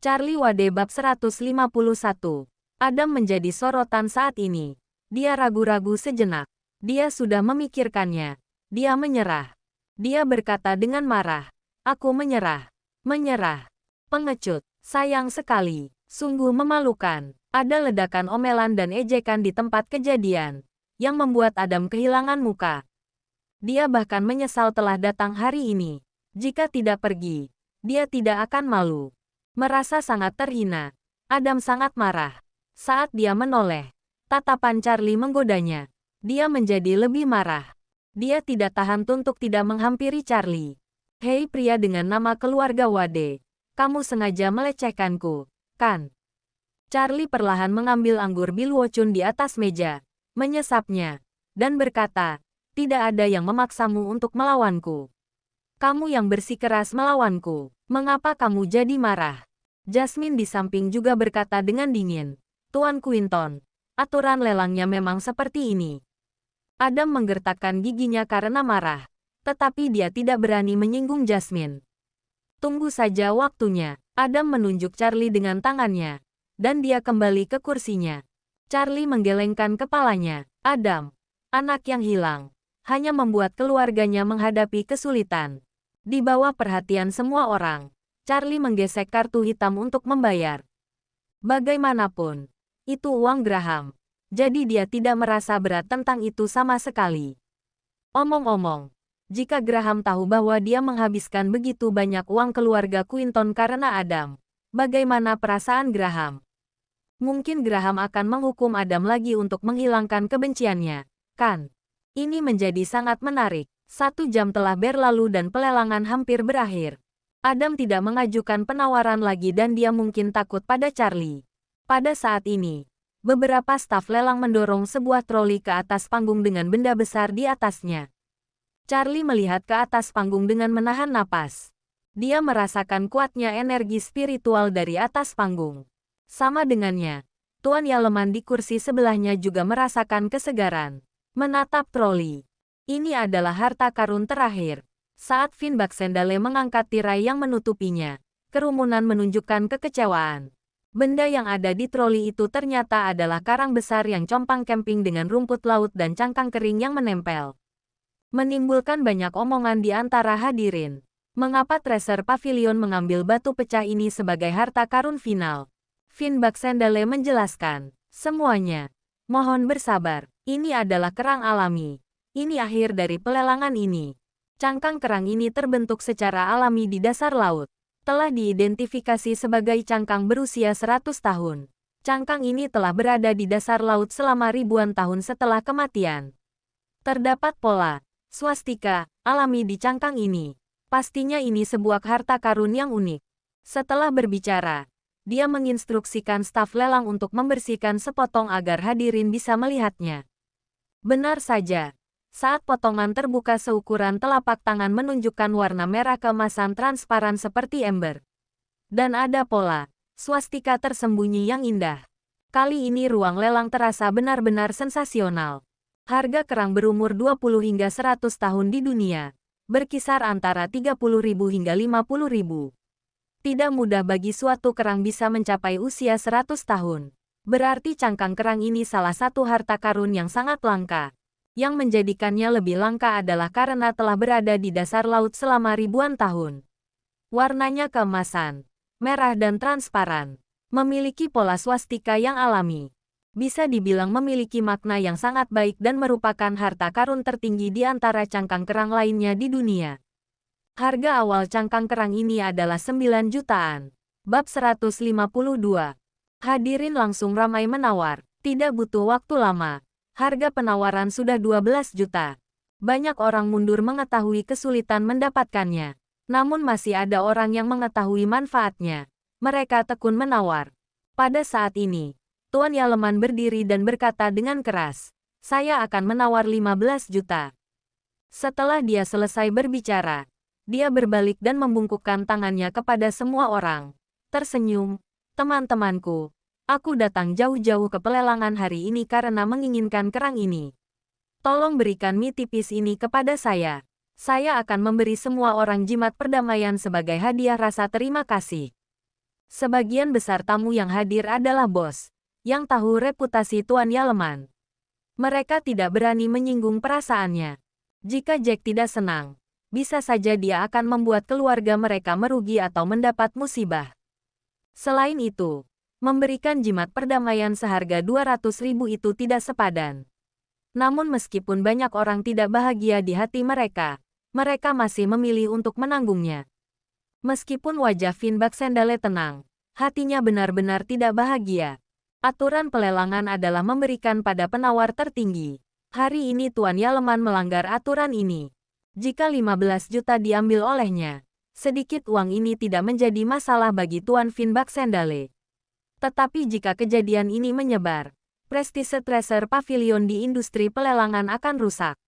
Charlie Wade bab 151. Adam menjadi sorotan saat ini. Dia ragu-ragu sejenak. Dia sudah memikirkannya. Dia menyerah. Dia berkata dengan marah. Aku menyerah. Menyerah. Pengecut. Sayang sekali. Sungguh memalukan. Ada ledakan omelan dan ejekan di tempat kejadian, yang membuat Adam kehilangan muka. Dia bahkan menyesal telah datang hari ini. Jika tidak pergi, dia tidak akan malu. Merasa sangat terhina. Adam sangat marah. Saat dia menoleh, tatapan Charlie menggodanya. Dia menjadi lebih marah. Dia tidak tahan untuk tidak menghampiri Charlie. Hei pria dengan nama keluarga Wade. Kamu sengaja melecehkanku, kan? Charlie perlahan mengambil anggur bilwocun di atas meja, menyesapnya, dan berkata, tidak ada yang memaksamu untuk melawanku. Kamu yang bersikeras melawanku. Mengapa kamu jadi marah? Jasmine di samping juga berkata dengan dingin. Tuan Quinton, aturan lelangnya memang seperti ini. Adam menggertakkan giginya karena marah. Tetapi dia tidak berani menyinggung Jasmine. Tunggu saja waktunya. Adam menunjuk Charlie dengan tangannya. Dan dia kembali ke kursinya. Charlie menggelengkan kepalanya. Adam, anak yang hilang, hanya membuat keluarganya menghadapi kesulitan. Di bawah perhatian semua orang, Charlie menggesek kartu hitam untuk membayar. Bagaimanapun, itu uang Graham. Jadi dia tidak merasa berat tentang itu sama sekali. Omong-omong, jika Graham tahu bahwa dia menghabiskan begitu banyak uang keluarga Quinton karena Adam, bagaimana perasaan Graham? Mungkin Graham akan menghukum Adam lagi untuk menghilangkan kebenciannya, kan? Ini menjadi sangat menarik. 1 jam telah berlalu dan pelelangan hampir berakhir. Adam tidak mengajukan penawaran lagi dan dia mungkin takut pada Charlie. Pada saat ini, beberapa staf lelang mendorong sebuah troli ke atas panggung dengan benda besar di atasnya. Charlie melihat ke atas panggung dengan menahan napas. Dia merasakan kuatnya energi spiritual dari atas panggung. Sama dengannya, Tuan Yaleman di kursi sebelahnya juga merasakan kesegaran. Menatap troli. Ini adalah harta karun terakhir. Saat Finn Baxendale mengangkat tirai yang menutupinya, kerumunan menunjukkan kekecewaan. Benda yang ada di troli itu ternyata adalah karang besar yang compang camping dengan rumput laut dan cangkang kering yang menempel. Menimbulkan banyak omongan di antara hadirin. Mengapa Treasure Pavilion mengambil batu pecah ini sebagai harta karun final? Finn Baxendale menjelaskan, semuanya. Mohon bersabar, ini adalah kerang alami. Ini akhir dari pelelangan ini. Cangkang kerang ini terbentuk secara alami di dasar laut. Telah diidentifikasi sebagai cangkang berusia 100 tahun. Cangkang ini telah berada di dasar laut selama ribuan tahun setelah kematian. Terdapat pola swastika alami di cangkang ini. Pastinya ini sebuah harta karun yang unik. Setelah berbicara, dia menginstruksikan staf lelang untuk membersihkan sepotong agar hadirin bisa melihatnya. Benar saja. Saat potongan terbuka seukuran telapak tangan menunjukkan warna merah keemasan transparan seperti ember. Dan ada pola swastika tersembunyi yang indah. Kali ini ruang lelang terasa benar-benar sensasional. Harga kerang berumur 20 hingga 100 tahun di dunia, berkisar antara 30.000 hingga 50.000. Tidak mudah bagi suatu kerang bisa mencapai usia 100 tahun. Berarti cangkang kerang ini salah satu harta karun yang sangat langka. Yang menjadikannya lebih langka adalah karena telah berada di dasar laut selama ribuan tahun. Warnanya keemasan, merah dan transparan, memiliki pola swastika yang alami. Bisa dibilang memiliki makna yang sangat baik dan merupakan harta karun tertinggi di antara cangkang kerang lainnya di dunia. Harga awal cangkang kerang ini adalah 9 jutaan. Bab 152. Hadirin langsung ramai menawar. Tidak butuh waktu lama. Harga penawaran sudah 12 juta. Banyak orang mundur mengetahui kesulitan mendapatkannya. Namun masih ada orang yang mengetahui manfaatnya. Mereka tekun menawar. Pada saat ini, Tuan Yaleman berdiri dan berkata dengan keras, saya akan menawar 15 juta. Setelah dia selesai berbicara, dia berbalik dan membungkukkan tangannya kepada semua orang. Tersenyum, teman-temanku. Aku datang jauh-jauh ke pelelangan hari ini karena menginginkan kerang ini. Tolong berikan mie tipis ini kepada saya. Saya akan memberi semua orang jimat perdamaian sebagai hadiah rasa terima kasih. Sebagian besar tamu yang hadir adalah bos, yang tahu reputasi Tuan Yaleman. Mereka tidak berani menyinggung perasaannya. Jika Jack tidak senang, bisa saja dia akan membuat keluarga mereka merugi atau mendapat musibah. Selain itu, memberikan jimat perdamaian seharga 200.000 itu tidak sepadan. Namun meskipun banyak orang tidak bahagia di hati mereka, mereka masih memilih untuk menanggungnya. Meskipun wajah Finn Baxendale tenang, hatinya benar-benar tidak bahagia. Aturan pelelangan adalah memberikan pada penawar tertinggi. Hari ini Tuan Yaleman melanggar aturan ini. Jika 15 juta diambil olehnya, sedikit uang ini tidak menjadi masalah bagi Tuan Finn Baxendale. Tetapi jika kejadian ini menyebar, prestise Treasure Pavilion di industri pelelangan akan rusak.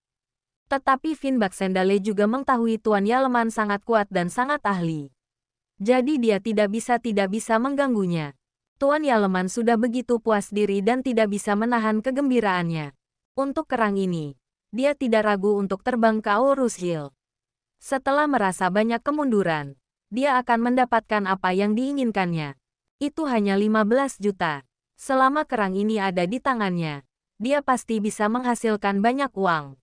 Tetapi Finn Baxendale juga mengetahui Tuan Yaleman sangat kuat dan sangat ahli. Jadi dia tidak bisa mengganggunya. Tuan Yaleman sudah begitu puas diri dan tidak bisa menahan kegembiraannya. Untuk kerang ini, dia tidak ragu untuk terbang ke Aurus Hill. Setelah merasa banyak kemunduran, dia akan mendapatkan apa yang diinginkannya. Itu hanya 15 juta. Selama kerang ini ada di tangannya, dia pasti bisa menghasilkan banyak uang.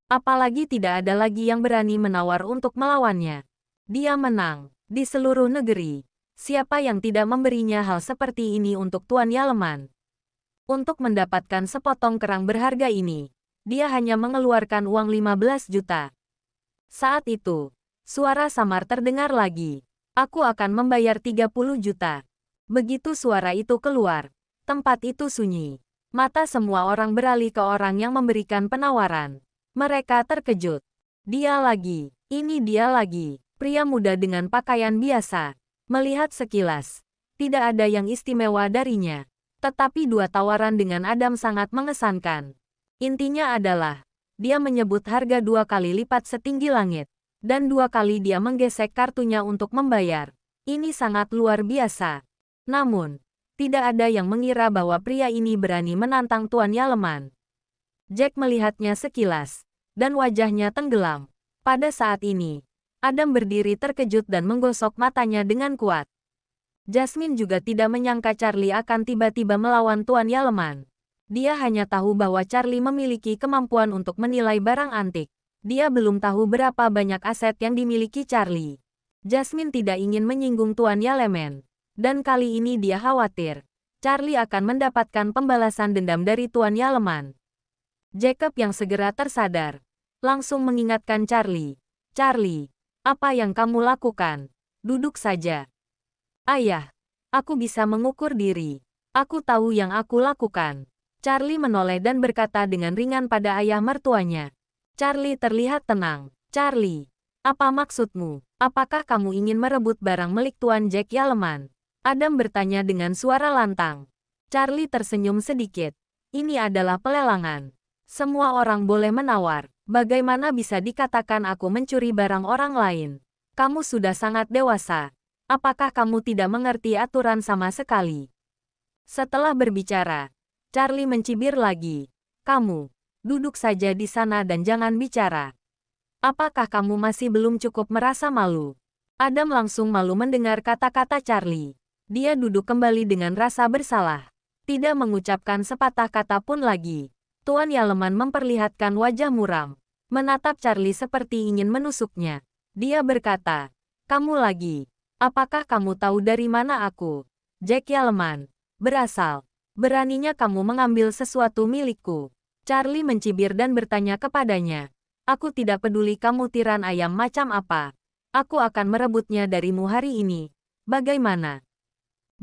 Apalagi tidak ada lagi yang berani menawar untuk melawannya. Dia menang di seluruh negeri. Siapa yang tidak memberinya hal seperti ini untuk Tuan Yaleman? Untuk mendapatkan sepotong kerang berharga ini, dia hanya mengeluarkan uang 15 juta. Saat itu, suara samar terdengar lagi. Aku akan membayar 30 juta. Begitu suara itu keluar, tempat itu sunyi. Mata semua orang beralih ke orang yang memberikan penawaran. Mereka terkejut. Dia lagi, ini dia lagi, pria muda dengan pakaian biasa. Melihat sekilas, tidak ada yang istimewa darinya. Tetapi dua tawaran dengan Adam sangat mengesankan. Intinya adalah, dia menyebut harga 2 kali lipat setinggi langit. Dan 2 kali dia menggesek kartunya untuk membayar. Ini sangat luar biasa. Namun, tidak ada yang mengira bahwa pria ini berani menantang Tuan Yaleman. Jack melihatnya sekilas, dan wajahnya tenggelam. Pada saat ini, Adam berdiri terkejut dan menggosok matanya dengan kuat. Jasmine juga tidak menyangka Charlie akan tiba-tiba melawan Tuan Yaleman. Dia hanya tahu bahwa Charlie memiliki kemampuan untuk menilai barang antik. Dia belum tahu berapa banyak aset yang dimiliki Charlie. Jasmine tidak ingin menyinggung Tuan Yaleman. Dan kali ini dia khawatir, Charlie akan mendapatkan pembalasan dendam dari Tuan Yaleman. Jacob yang segera tersadar, langsung mengingatkan Charlie. Charlie, apa yang kamu lakukan? Duduk saja. Ayah, aku bisa mengukur diri. Aku tahu yang aku lakukan. Charlie menoleh dan berkata dengan ringan pada ayah mertuanya. Charlie terlihat tenang. Charlie, apa maksudmu? Apakah kamu ingin merebut barang milik Tuan Jack Yaleman? Adam bertanya dengan suara lantang. Charlie tersenyum sedikit. Ini adalah pelelangan. Semua orang boleh menawar. Bagaimana bisa dikatakan aku mencuri barang orang lain? Kamu sudah sangat dewasa. Apakah kamu tidak mengerti aturan sama sekali? Setelah berbicara, Charlie mencibir lagi. Kamu, duduk saja di sana dan jangan bicara. Apakah kamu masih belum cukup merasa malu? Adam langsung malu mendengar kata-kata Charlie. Dia duduk kembali dengan rasa bersalah. Tidak mengucapkan sepatah kata pun lagi. Tuan Yaleman memperlihatkan wajah muram. Menatap Charlie seperti ingin menusuknya. Dia berkata, kamu lagi. Apakah kamu tahu dari mana aku? Jack Yaleman. Berasal. Beraninya kamu mengambil sesuatu milikku. Charlie mencibir dan bertanya kepadanya. Aku tidak peduli kamu tiran ayam macam apa. Aku akan merebutnya darimu hari ini. Bagaimana?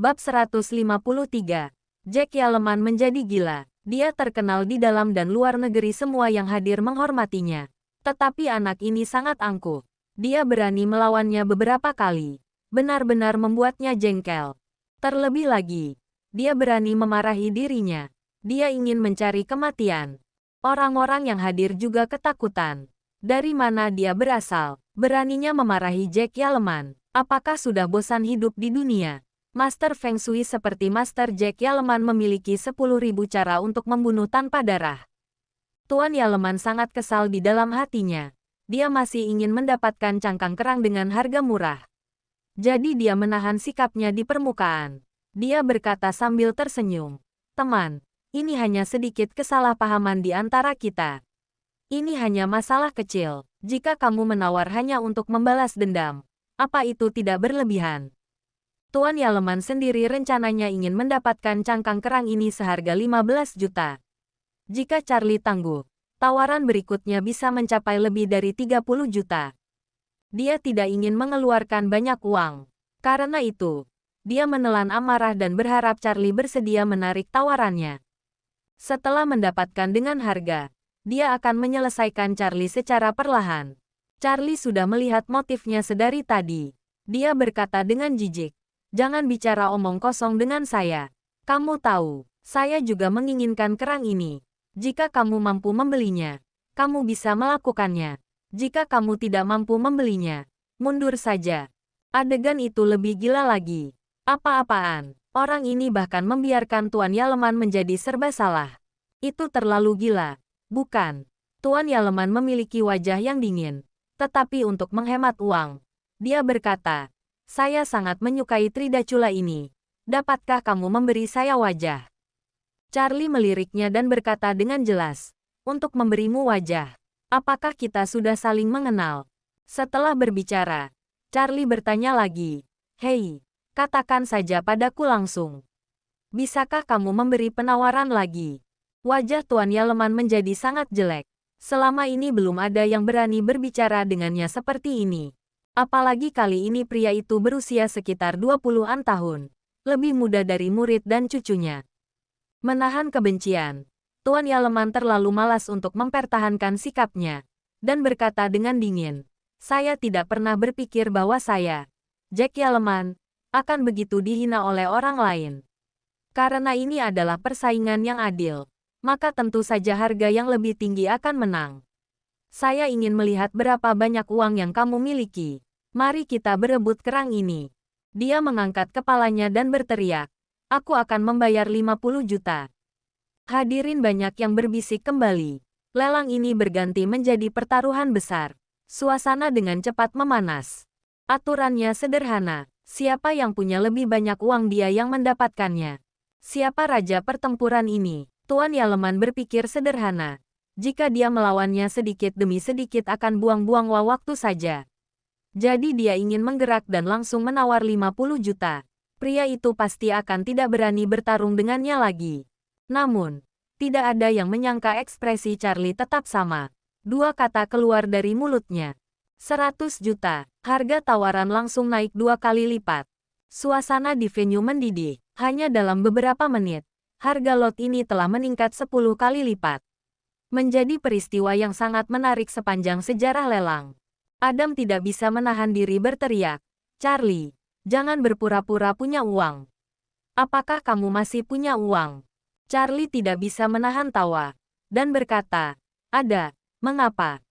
Bab 153. Jack Yaleman menjadi gila. Dia terkenal di dalam dan luar negeri, semua yang hadir menghormatinya. Tetapi anak ini sangat angkuh. Dia berani melawannya beberapa kali. Benar-benar membuatnya jengkel. Terlebih lagi, dia berani memarahi dirinya. Dia ingin mencari kematian. Orang-orang yang hadir juga ketakutan. Dari mana dia berasal? Beraninya memarahi Jack Yaleman. Apakah sudah bosan hidup di dunia? Master Feng Shui seperti Master Jack Yaleman memiliki 10.000 cara untuk membunuh tanpa darah. Tuan Yaleman sangat kesal di dalam hatinya. Dia masih ingin mendapatkan cangkang kerang dengan harga murah. Jadi dia menahan sikapnya di permukaan. Dia berkata sambil tersenyum. Teman, ini hanya sedikit kesalahpahaman di antara kita. Ini hanya masalah kecil. Jika kamu menawar hanya untuk membalas dendam, apa itu tidak berlebihan? Tuan Yaleman sendiri rencananya ingin mendapatkan cangkang kerang ini seharga 15 juta. Jika Charlie tangguh, tawaran berikutnya bisa mencapai lebih dari 30 juta. Dia tidak ingin mengeluarkan banyak uang. Karena itu, dia menelan amarah dan berharap Charlie bersedia menarik tawarannya. Setelah mendapatkan dengan harga, dia akan menyelesaikan Charlie secara perlahan. Charlie sudah melihat motifnya sedari tadi. Dia berkata dengan jijik, "Jangan bicara omong kosong dengan saya. Kamu tahu, saya juga menginginkan kerang ini. Jika kamu mampu membelinya, kamu bisa melakukannya. Jika kamu tidak mampu membelinya, mundur saja." Adegan itu lebih gila lagi. Apa-apaan? Orang ini bahkan membiarkan Tuan Yaleman menjadi serba salah. Itu terlalu gila. Bukan. Tuan Yaleman memiliki wajah yang dingin. Tetapi untuk menghemat uang, dia berkata, "Saya sangat menyukai Tridacula ini. Dapatkah kamu memberi saya wajah?" Charlie meliriknya dan berkata dengan jelas, "Untuk memberimu wajah. Apakah kita sudah saling mengenal?" Setelah berbicara, Charlie bertanya lagi, "Hei, katakan saja padaku langsung. Bisakah kamu memberi penawaran lagi?" Wajah Tuan Yaleman menjadi sangat jelek. Selama ini belum ada yang berani berbicara dengannya seperti ini. Apalagi kali ini pria itu berusia sekitar 20-an tahun. Lebih muda dari murid dan cucunya. Menahan kebencian, Tuan Yaleman terlalu malas untuk mempertahankan sikapnya, dan berkata dengan dingin, "Saya tidak pernah berpikir bahwa saya, Jack Yaleman, akan begitu dihina oleh orang lain. Karena ini adalah persaingan yang adil, maka tentu saja harga yang lebih tinggi akan menang. Saya ingin melihat berapa banyak uang yang kamu miliki. Mari kita berebut kerang ini." Dia mengangkat kepalanya dan berteriak, "Aku akan membayar 50 juta. Hadirin banyak yang berbisik kembali. Lelang ini berganti menjadi pertaruhan besar. Suasana dengan cepat memanas. Aturannya sederhana. Siapa yang punya lebih banyak uang dia yang mendapatkannya. Siapa raja pertempuran ini? Tuan Yaleman berpikir sederhana. Jika dia melawannya sedikit demi sedikit akan buang-buang waktu saja. Jadi dia ingin menggerak dan langsung menawar 50 juta. Pria itu pasti akan tidak berani bertarung dengannya lagi. Namun, tidak ada yang menyangka ekspresi Charlie tetap sama. Dua kata keluar dari mulutnya. 100 juta. Harga tawaran langsung naik 2 kali lipat. Suasana di venue mendidih. Hanya dalam beberapa menit, harga lot ini telah meningkat 10 kali lipat. Menjadi peristiwa yang sangat menarik sepanjang sejarah lelang. Adam tidak bisa menahan diri berteriak, "Charlie, jangan berpura-pura punya uang. Apakah kamu masih punya uang?" Charlie tidak bisa menahan tawa, dan berkata, "Ada, mengapa?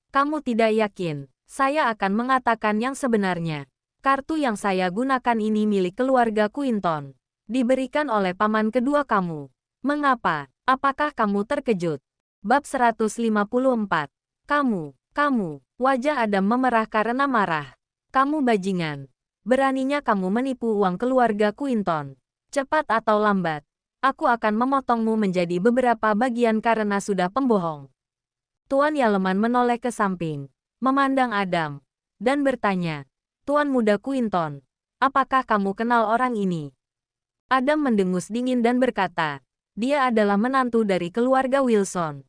Kamu tidak yakin? Saya akan mengatakan yang sebenarnya. Kartu yang saya gunakan ini milik keluarga Quinton. Diberikan oleh paman kedua kamu. Mengapa? Apakah kamu terkejut?" Bab 154. Kamu. Wajah Adam memerah karena marah. "Kamu bajingan. Beraninya kamu menipu uang keluarga Quinton. Cepat atau lambat, aku akan memotongmu menjadi beberapa bagian karena sudah pembohong." Tuan Yaleman menoleh ke samping, memandang Adam, dan bertanya, "Tuan muda Quinton, apakah kamu kenal orang ini?" Adam mendengus dingin dan berkata, "Dia adalah menantu dari keluarga Wilson.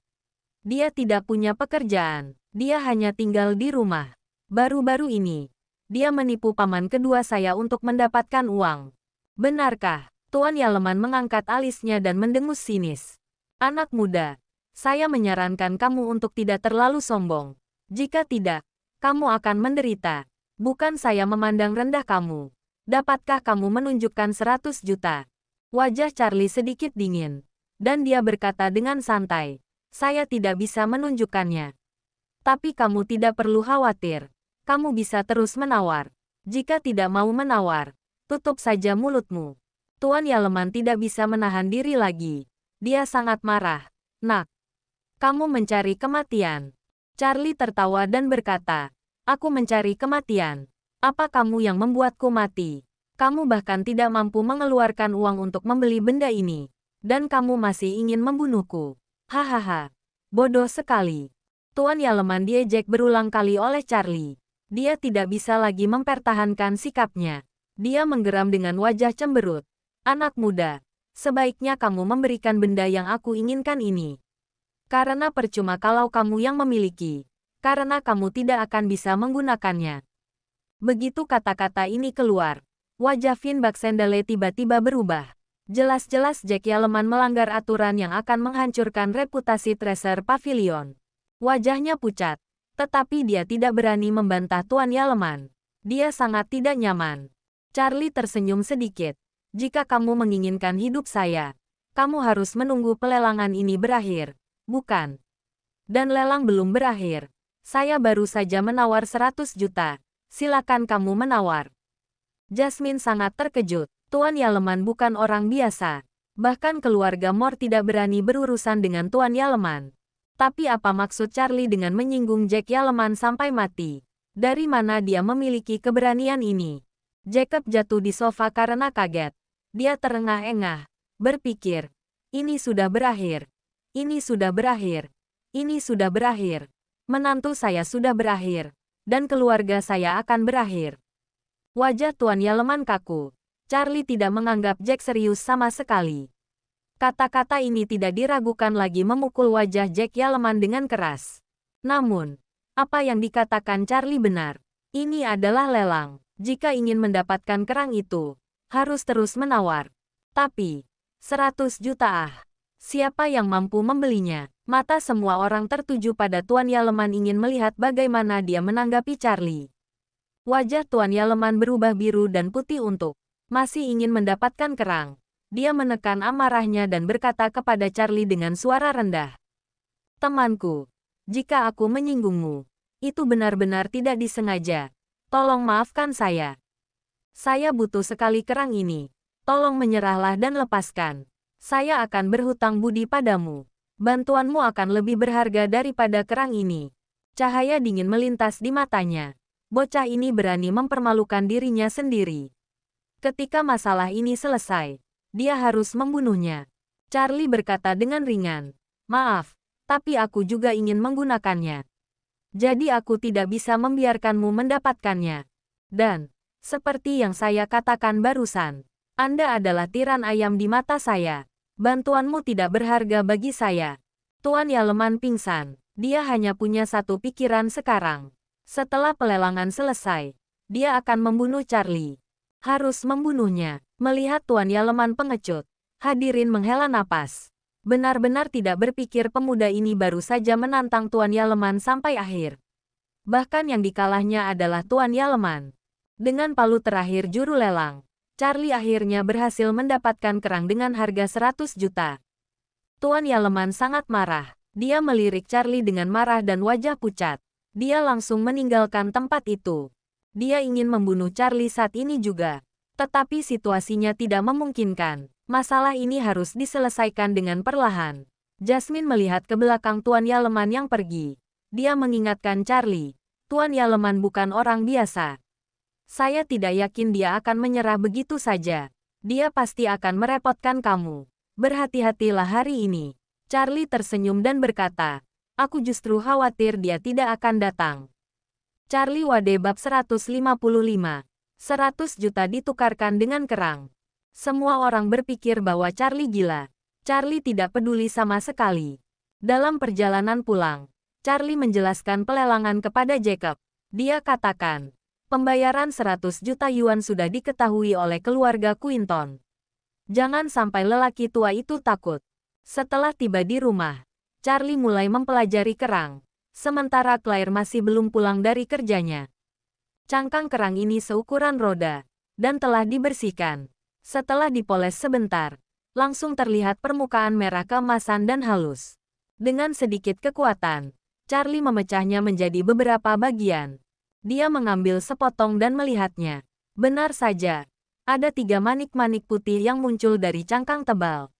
Dia tidak punya pekerjaan, dia hanya tinggal di rumah. Baru-baru ini, dia menipu paman kedua saya untuk mendapatkan uang. Benarkah?" Tuan Yaleman mengangkat alisnya dan mendengus sinis. "Anak muda, saya menyarankan kamu untuk tidak terlalu sombong. Jika tidak, kamu akan menderita. Bukan saya memandang rendah kamu. Dapatkah kamu menunjukkan 100 juta? Wajah Charlie sedikit dingin, dan dia berkata dengan santai, "Saya tidak bisa menunjukkannya. Tapi kamu tidak perlu khawatir. Kamu bisa terus menawar. Jika tidak mau menawar, tutup saja mulutmu." Tuan Yaleman tidak bisa menahan diri lagi. Dia sangat marah. "Nak, kamu mencari kematian." Charlie tertawa dan berkata, "Aku mencari kematian. Apa kamu yang membuatku mati? Kamu bahkan tidak mampu mengeluarkan uang untuk membeli benda ini. Dan kamu masih ingin membunuhku. Hahaha. Bodoh sekali. Tuan Yaleman diejek berulang kali oleh Charlie. Dia tidak bisa lagi mempertahankan sikapnya. Dia menggeram dengan wajah cemberut. Anak muda, sebaiknya kamu memberikan benda yang aku inginkan ini. Karena percuma kalau kamu yang memiliki. Karena kamu tidak akan bisa menggunakannya. Begitu kata-kata ini keluar, wajah Finn Baxendale tiba-tiba berubah. Jelas-jelas Jack Yaleman melanggar aturan yang akan menghancurkan reputasi Treasure Pavilion. Wajahnya pucat, tetapi dia tidak berani membantah Tuan Yaleman. Dia sangat tidak nyaman. Charlie tersenyum sedikit. Jika kamu menginginkan hidup saya, kamu harus menunggu pelelangan ini berakhir, bukan? Dan lelang belum berakhir. Saya baru saja menawar 100 juta. Silakan kamu menawar. Jasmine sangat terkejut. Tuan Yaleman bukan orang biasa. Bahkan keluarga Moore tidak berani berurusan dengan Tuan Yaleman. Tapi apa maksud Charlie dengan menyinggung Jack Yaleman sampai mati? Dari mana dia memiliki keberanian ini? Jacob jatuh di sofa karena kaget. Dia terengah-engah, berpikir, ini sudah berakhir. Ini sudah berakhir. Ini sudah berakhir. Menantu saya sudah berakhir. Dan keluarga saya akan berakhir. Wajah Tuan Yaleman kaku. Charlie tidak menganggap Jack serius sama sekali. Kata-kata ini tidak diragukan lagi memukul wajah Jack Yaleman dengan keras. Namun, apa yang dikatakan Charlie benar. Ini adalah lelang. Jika ingin mendapatkan kerang itu, harus terus menawar. Tapi, 100 juta siapa yang mampu membelinya? Mata semua orang tertuju pada Tuan Yaleman ingin melihat bagaimana dia menanggapi Charlie. Wajah Tuan Yaleman berubah biru dan putih untuk masih ingin mendapatkan kerang. Dia menekan amarahnya dan berkata kepada Charlie dengan suara rendah. Temanku, jika aku menyinggungmu, itu benar-benar tidak disengaja. Tolong maafkan saya. Saya butuh sekali kerang ini. Tolong menyerahlah dan lepaskan. Saya akan berhutang budi padamu. Bantuanmu akan lebih berharga daripada kerang ini. Cahaya dingin melintas di matanya. Bocah ini berani mempermalukan dirinya sendiri. Ketika masalah ini selesai, dia harus membunuhnya. Charlie berkata dengan ringan. Maaf, tapi aku juga ingin menggunakannya. Jadi aku tidak bisa membiarkanmu mendapatkannya. Dan, seperti yang saya katakan barusan, Anda adalah tiran ayam di mata saya. Bantuanmu tidak berharga bagi saya. Tuan Yaleman pingsan. Dia hanya punya satu pikiran sekarang. Setelah pelelangan selesai, dia akan membunuh Charlie. Harus membunuhnya. Melihat Tuan Yaleman pengecut, hadirin menghela napas. Benar-benar tidak berpikir pemuda ini baru saja menantang Tuan Yaleman sampai akhir. Bahkan yang dikalahnya adalah Tuan Yaleman. Dengan palu terakhir juru lelang, Charlie akhirnya berhasil mendapatkan kerang dengan harga 100 juta. Tuan Yaleman sangat marah. Dia melirik Charlie dengan marah dan wajah pucat. Dia langsung meninggalkan tempat itu. Dia ingin membunuh Charlie saat ini juga. Tetapi situasinya tidak memungkinkan. Masalah ini harus diselesaikan dengan perlahan. Jasmine melihat ke belakang Tuan Yaleman yang pergi. Dia mengingatkan Charlie. Tuan Yaleman bukan orang biasa. Saya tidak yakin dia akan menyerah begitu saja. Dia pasti akan merepotkan kamu. Berhati-hatilah hari ini. Charlie tersenyum dan berkata, aku justru khawatir dia tidak akan datang. Charlie Wade bab 155. 100 juta ditukarkan dengan kerang. Semua orang berpikir bahwa Charlie gila. Charlie tidak peduli sama sekali. Dalam perjalanan pulang, Charlie menjelaskan pelelangan kepada Jacob. Dia katakan, pembayaran 100 juta yuan sudah diketahui oleh keluarga Quinton. Jangan sampai lelaki tua itu takut. Setelah tiba di rumah, Charlie mulai mempelajari kerang. Sementara Claire masih belum pulang dari kerjanya. Cangkang kerang ini seukuran roda, dan telah dibersihkan. Setelah dipoles sebentar, langsung terlihat permukaan merah keemasan dan halus. Dengan sedikit kekuatan, Charlie memecahnya menjadi beberapa bagian. Dia mengambil sepotong dan melihatnya. Benar saja, ada 3 manik-manik putih yang muncul dari cangkang tebal.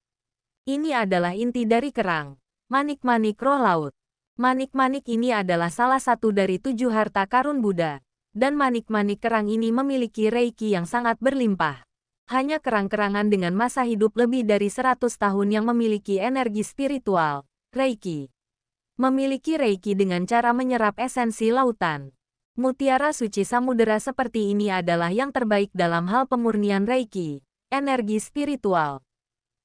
Ini adalah inti dari kerang, manik-manik roh laut. Manik-manik ini adalah salah satu dari 7 harta karun Buddha. Dan manik-manik kerang ini memiliki reiki yang sangat berlimpah. Hanya kerang-kerangan dengan masa hidup lebih dari 100 tahun yang memiliki energi spiritual, reiki. Memiliki reiki dengan cara menyerap esensi lautan. Mutiara suci samudera seperti ini adalah yang terbaik dalam hal pemurnian reiki, energi spiritual.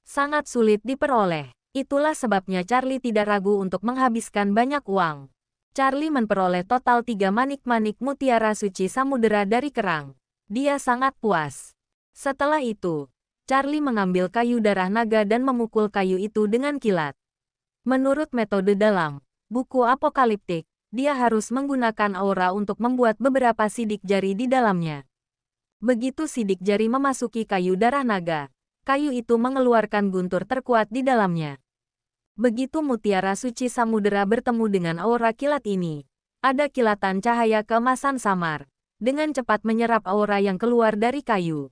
Sangat sulit diperoleh. Itulah sebabnya Charlie tidak ragu untuk menghabiskan banyak uang. Charlie memperoleh total 3 manik-manik mutiara suci samudera dari kerang. Dia sangat puas. Setelah itu, Charlie mengambil kayu darah naga dan memukul kayu itu dengan kilat. Menurut metode dalam buku apokaliptik, dia harus menggunakan aura untuk membuat beberapa sidik jari di dalamnya. Begitu sidik jari memasuki kayu darah naga, kayu itu mengeluarkan guntur terkuat di dalamnya. Begitu mutiara suci samudera bertemu dengan aura kilat ini, ada kilatan cahaya keemasan samar, dengan cepat menyerap aura yang keluar dari kayu.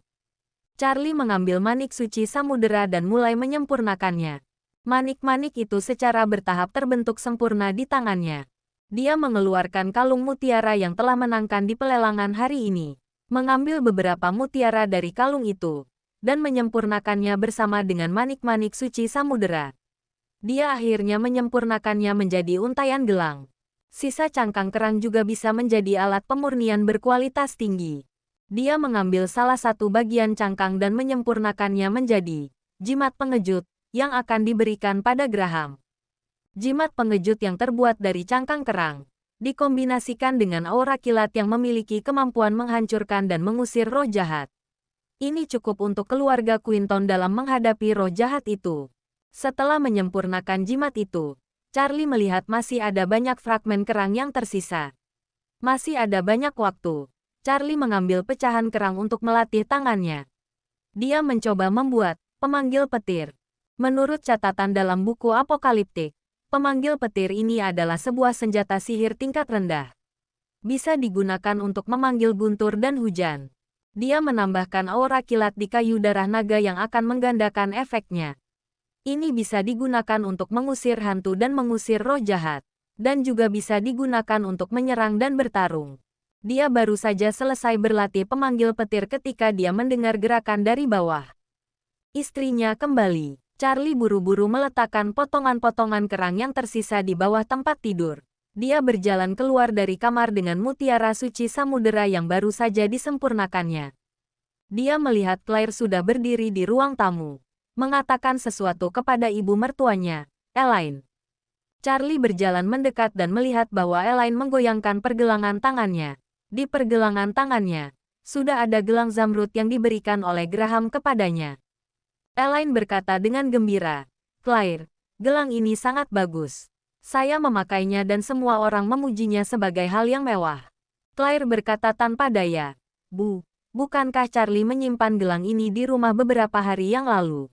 Charlie mengambil manik suci samudera dan mulai menyempurnakannya. Manik-manik itu secara bertahap terbentuk sempurna di tangannya. Dia mengeluarkan kalung mutiara yang telah menangkan di pelelangan hari ini, mengambil beberapa mutiara dari kalung itu, dan menyempurnakannya bersama dengan manik-manik suci samudera. Dia akhirnya menyempurnakannya menjadi untaian gelang. Sisa cangkang kerang juga bisa menjadi alat pemurnian berkualitas tinggi. Dia mengambil salah satu bagian cangkang dan menyempurnakannya menjadi jimat pengejut yang akan diberikan pada Graham. Jimat pengejut yang terbuat dari cangkang kerang, dikombinasikan dengan aura kilat yang memiliki kemampuan menghancurkan dan mengusir roh jahat. Ini cukup untuk keluarga Quinton dalam menghadapi roh jahat itu. Setelah menyempurnakan jimat itu, Charlie melihat masih ada banyak fragmen kerang yang tersisa. Masih ada banyak waktu. Charlie mengambil pecahan kerang untuk melatih tangannya. Dia mencoba membuat pemanggil petir. Menurut catatan dalam buku apokaliptik, pemanggil petir ini adalah sebuah senjata sihir tingkat rendah. Bisa digunakan untuk memanggil guntur dan hujan. Dia menambahkan aura kilat di kayu darah naga yang akan menggandakan efeknya. Ini bisa digunakan untuk mengusir hantu dan mengusir roh jahat, dan juga bisa digunakan untuk menyerang dan bertarung. Dia baru saja selesai berlatih pemanggil petir ketika dia mendengar gerakan dari bawah. Istrinya kembali. Charlie buru-buru meletakkan potongan-potongan kerang yang tersisa di bawah tempat tidur. Dia berjalan keluar dari kamar dengan mutiara suci samudera yang baru saja disempurnakannya. Dia melihat Claire sudah berdiri di ruang tamu, mengatakan sesuatu kepada ibu mertuanya, Elaine. Charlie berjalan mendekat dan melihat bahwa Elaine menggoyangkan pergelangan tangannya. Di pergelangan tangannya, sudah ada gelang zamrud yang diberikan oleh Graham kepadanya. Elaine berkata dengan gembira, Claire, gelang ini sangat bagus. Saya memakainya dan semua orang memujinya sebagai hal yang mewah. Claire berkata tanpa daya, bukankah Charlie menyimpan gelang ini di rumah beberapa hari yang lalu?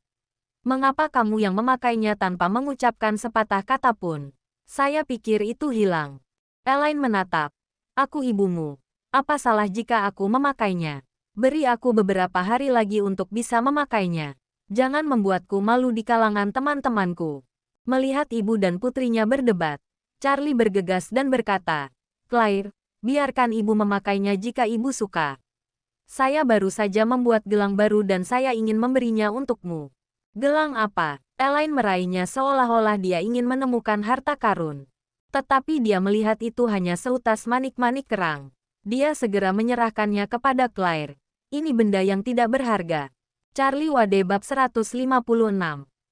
Mengapa kamu yang memakainya tanpa mengucapkan sepatah kata pun? Saya pikir itu hilang. Elaine menatap, aku ibumu. Apa salah jika aku memakainya? Beri aku beberapa hari lagi untuk bisa memakainya. Jangan membuatku malu di kalangan teman-temanku. Melihat ibu dan putrinya berdebat, Charlie bergegas dan berkata, Claire, biarkan ibu memakainya jika ibu suka. Saya baru saja membuat gelang baru dan saya ingin memberinya untukmu. Gelang apa? Elaine meraihnya seolah-olah dia ingin menemukan harta karun. Tetapi dia melihat itu hanya seutas manik-manik kerang. Dia segera menyerahkannya kepada Claire. Ini benda yang tidak berharga. Charlie Wade bab 156.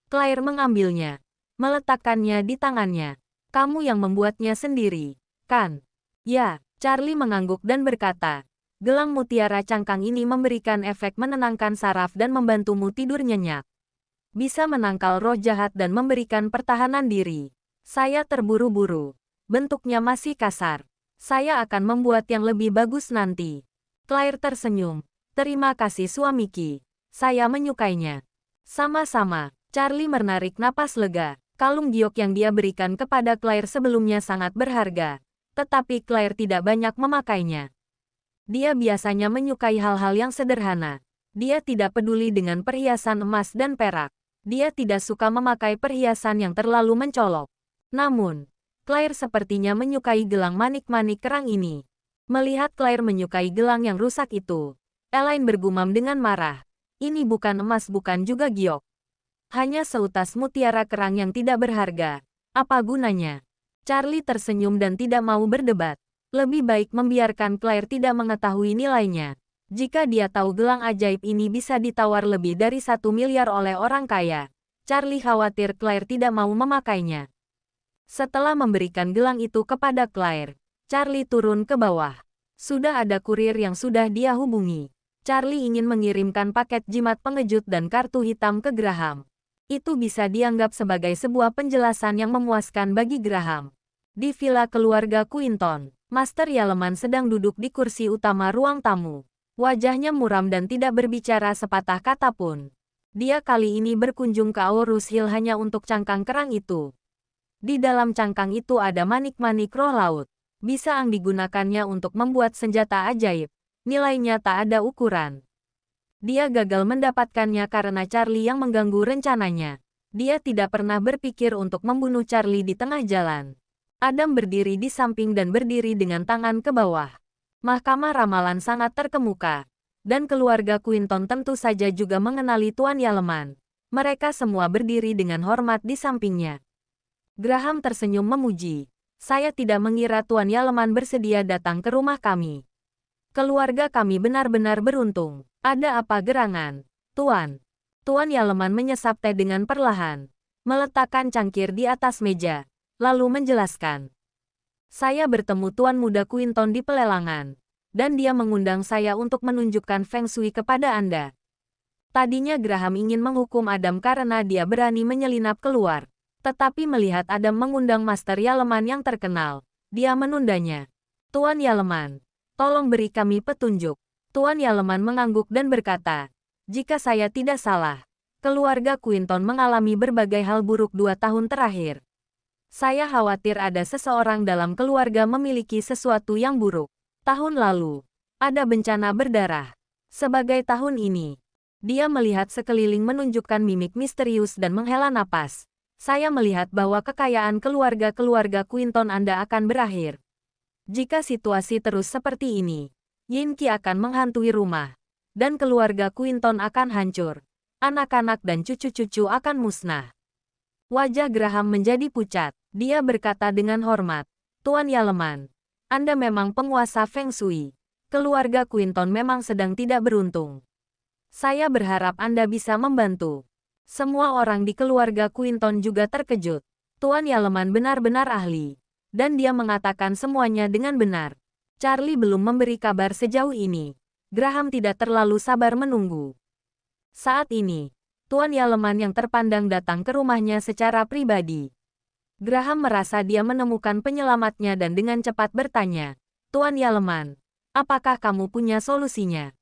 Claire mengambilnya, meletakkannya di tangannya. Kamu yang membuatnya sendiri, kan? Ya, Charlie mengangguk dan berkata, gelang mutiara cangkang ini memberikan efek menenangkan saraf dan membantumu tidur nyenyak. Bisa menangkal roh jahat dan memberikan pertahanan diri. Saya terburu-buru. Bentuknya masih kasar. Saya akan membuat yang lebih bagus nanti. Claire tersenyum. Terima kasih suamiki. Saya menyukainya. Sama-sama. Charlie menarik napas lega. Kalung giok yang dia berikan kepada Claire sebelumnya sangat berharga. Tetapi Claire tidak banyak memakainya. Dia biasanya menyukai hal-hal yang sederhana. Dia tidak peduli dengan perhiasan emas dan perak. Dia tidak suka memakai perhiasan yang terlalu mencolok. Namun, Claire sepertinya menyukai gelang manik-manik kerang ini. Melihat Claire menyukai gelang yang rusak itu, Elaine bergumam dengan marah. Ini bukan emas, bukan juga giok. Hanya seutas mutiara kerang yang tidak berharga. Apa gunanya? Charlie tersenyum dan tidak mau berdebat. Lebih baik membiarkan Claire tidak mengetahui nilainya. Jika dia tahu gelang ajaib ini bisa ditawar lebih dari 1 miliar oleh orang kaya, Charlie khawatir Claire tidak mau memakainya. Setelah memberikan gelang itu kepada Claire, Charlie turun ke bawah. Sudah ada kurir yang sudah dia hubungi. Charlie ingin mengirimkan paket jimat pengejut dan kartu hitam ke Graham. Itu bisa dianggap sebagai sebuah penjelasan yang memuaskan bagi Graham. Di villa keluarga Quinton, Master Yaleman sedang duduk di kursi utama ruang tamu. Wajahnya muram dan tidak berbicara sepatah kata pun. Dia kali ini berkunjung ke Aurus Hill hanya untuk cangkang kerang itu. Di dalam cangkang itu ada manik-manik roh laut. Bisa digunakannya untuk membuat senjata ajaib. Nilainya tak ada ukuran. Dia gagal mendapatkannya karena Charlie yang mengganggu rencananya. Dia tidak pernah berpikir untuk membunuh Charlie di tengah jalan. Adam berdiri di samping dan berdiri dengan tangan ke bawah. Mahkamah ramalan sangat terkemuka. Dan keluarga Quinton tentu saja juga mengenali Tuan Yaleman. Mereka semua berdiri dengan hormat di sampingnya. Graham tersenyum memuji. Saya tidak mengira Tuan Yaleman bersedia datang ke rumah kami. Keluarga kami benar-benar beruntung. Ada apa gerangan, Tuan? Tuan Yaleman menyesap teh dengan perlahan. Meletakkan cangkir di atas meja. Lalu menjelaskan. Saya bertemu Tuan Muda Quinton di pelelangan. Dan dia mengundang saya untuk menunjukkan Feng Shui kepada Anda. Tadinya Graham ingin menghukum Adam karena dia berani menyelinap keluar. Tetapi melihat Adam mengundang Master Yaleman yang terkenal, dia menundanya. Tuan Yaleman, tolong beri kami petunjuk. Tuan Yaleman mengangguk dan berkata, jika saya tidak salah, keluarga Quinton mengalami berbagai hal buruk 2 tahun terakhir. Saya khawatir ada seseorang dalam keluarga memiliki sesuatu yang buruk. Tahun lalu, ada bencana berdarah. Sebagai tahun ini, dia melihat sekeliling menunjukkan mimik misterius dan menghela napas. Saya melihat bahwa kekayaan keluarga-keluarga Quinton Anda akan berakhir. Jika situasi terus seperti ini, Yinki akan menghantui rumah, dan keluarga Quinton akan hancur. Anak-anak dan cucu-cucu akan musnah. Wajah Graham menjadi pucat. Dia berkata dengan hormat, Tuan Yaleman, Anda memang penguasa Feng Shui. Keluarga Quinton memang sedang tidak beruntung. Saya berharap Anda bisa membantu. Semua orang di keluarga Quinton juga terkejut. Tuan Yaleman benar-benar ahli. Dan dia mengatakan semuanya dengan benar. Charlie belum memberi kabar sejauh ini. Graham tidak terlalu sabar menunggu. Saat ini, Tuan Yaleman yang terpandang datang ke rumahnya secara pribadi. Graham merasa dia menemukan penyelamatnya dan dengan cepat bertanya, Tuan Yaleman, apakah kamu punya solusinya?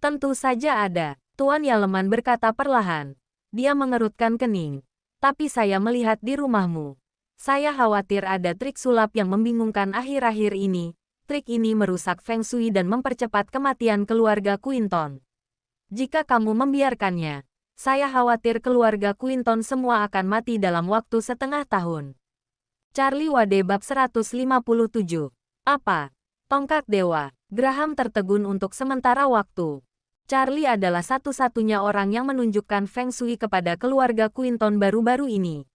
Tentu saja ada, Tuan Yaleman berkata perlahan. Dia mengerutkan kening. Tapi saya melihat di rumahmu. Saya khawatir ada trik sulap yang membingungkan akhir-akhir ini. Trik ini merusak Feng Shui dan mempercepat kematian keluarga Quinton. Jika kamu membiarkannya, saya khawatir keluarga Quinton semua akan mati dalam waktu setengah tahun. Charlie Wade bab 157. Apa? Tongkat Dewa. Graham tertegun untuk sementara waktu. Charlie adalah satu-satunya orang yang menunjukkan Feng Shui kepada keluarga Quinton baru-baru ini.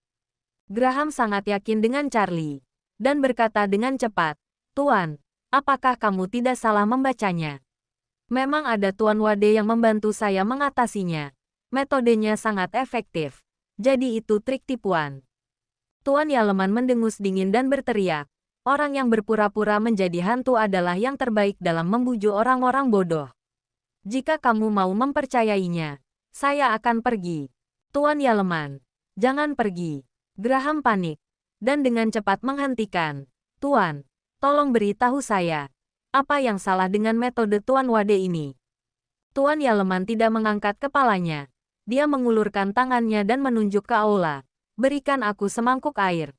Graham sangat yakin dengan Charlie. Dan berkata dengan cepat, Tuan, apakah kamu tidak salah membacanya? Memang ada Tuan Wade yang membantu saya mengatasinya. Metodenya sangat efektif. Jadi itu trik tipuan. Tuan Yaleman mendengus dingin dan berteriak. Orang yang berpura-pura menjadi hantu adalah yang terbaik dalam membujuk orang-orang bodoh. Jika kamu mau mempercayainya, saya akan pergi. Tuan Yaleman, jangan pergi. Graham panik. Dan dengan cepat menghentikan. Tuan, tolong beritahu saya. Apa yang salah dengan metode Tuan Wade ini? Tuan Yaleman tidak mengangkat kepalanya. Dia mengulurkan tangannya dan menunjuk ke aula. Berikan aku semangkuk air.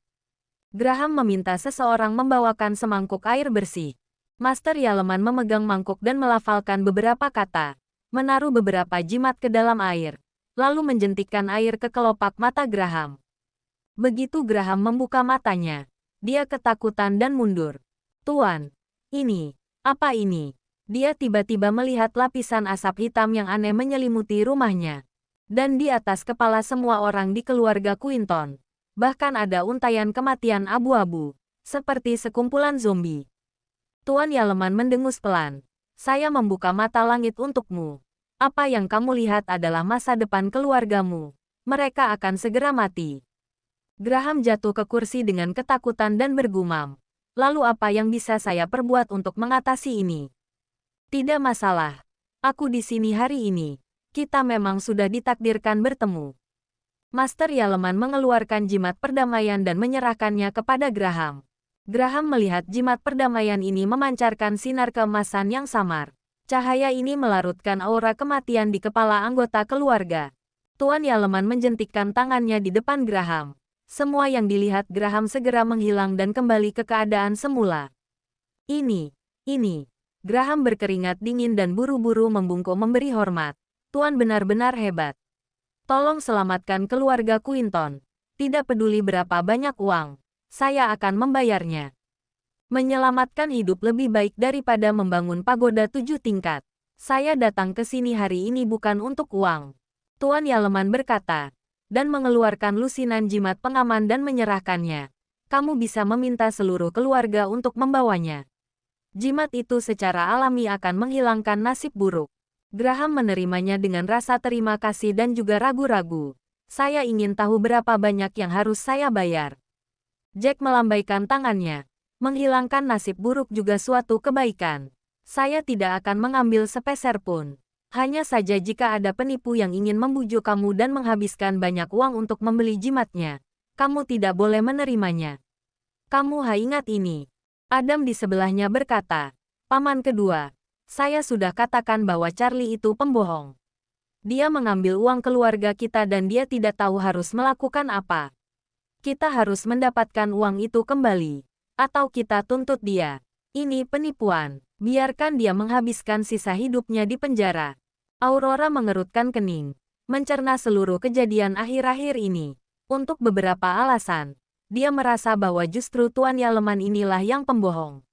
Graham meminta seseorang membawakan semangkuk air bersih. Master Yaleman memegang mangkuk dan melafalkan beberapa kata. Menaruh beberapa jimat ke dalam air. Lalu menjentikkan air ke kelopak mata Graham. Begitu Graham membuka matanya, dia ketakutan dan mundur. Tuan, ini Apa ini? Dia tiba-tiba melihat lapisan asap hitam yang aneh menyelimuti rumahnya. Dan di atas kepala semua orang di keluarga Quinton. Bahkan ada untaian kematian abu-abu. Seperti sekumpulan zombie. Tuan Yaleman mendengus pelan. Saya membuka mata langit untukmu. Apa yang kamu lihat adalah masa depan keluargamu. Mereka akan segera mati. Graham jatuh ke kursi dengan ketakutan dan bergumam. Lalu apa yang bisa saya perbuat untuk mengatasi ini? Tidak masalah. Aku di sini hari ini. Kita memang sudah ditakdirkan bertemu. Master Yaleman mengeluarkan jimat perdamaian dan menyerahkannya kepada Graham. Graham melihat jimat perdamaian ini memancarkan sinar keemasan yang samar. Cahaya ini melarutkan aura kematian di kepala anggota keluarga. Tuan Yaleman menjentikkan tangannya di depan Graham. Semua yang dilihat Graham segera menghilang dan kembali ke keadaan semula. Ini. Graham berkeringat dingin dan buru-buru membungkuk memberi hormat. Tuan benar-benar hebat. Tolong selamatkan keluarga Quinton. Tidak peduli berapa banyak uang, saya akan membayarnya. Menyelamatkan hidup lebih baik daripada membangun pagoda 7 tingkat. Saya datang ke sini hari ini bukan untuk uang. Tuan Yaleman berkata, dan mengeluarkan lusinan jimat pengaman dan menyerahkannya. Kamu bisa meminta seluruh keluarga untuk membawanya. Jimat itu secara alami akan menghilangkan nasib buruk. Graham menerimanya dengan rasa terima kasih dan juga ragu-ragu. Saya ingin tahu berapa banyak yang harus saya bayar. Jack melambaikan tangannya. Menghilangkan nasib buruk juga suatu kebaikan. Saya tidak akan mengambil sepeser pun. Hanya saja jika ada penipu yang ingin membujuk kamu dan menghabiskan banyak uang untuk membeli jimatnya, kamu tidak boleh menerimanya. Kamu ingat ini. Adam di sebelahnya berkata, Paman kedua. Saya sudah katakan bahwa Charlie itu pembohong. Dia mengambil uang keluarga kita dan dia tidak tahu harus melakukan apa. Kita harus mendapatkan uang itu kembali. Atau kita tuntut dia. Ini penipuan. Biarkan dia menghabiskan sisa hidupnya di penjara. Aurora mengerutkan kening. Mencerna seluruh kejadian akhir-akhir ini. Untuk beberapa alasan. Dia merasa bahwa justru Tuan Yaleman inilah yang pembohong.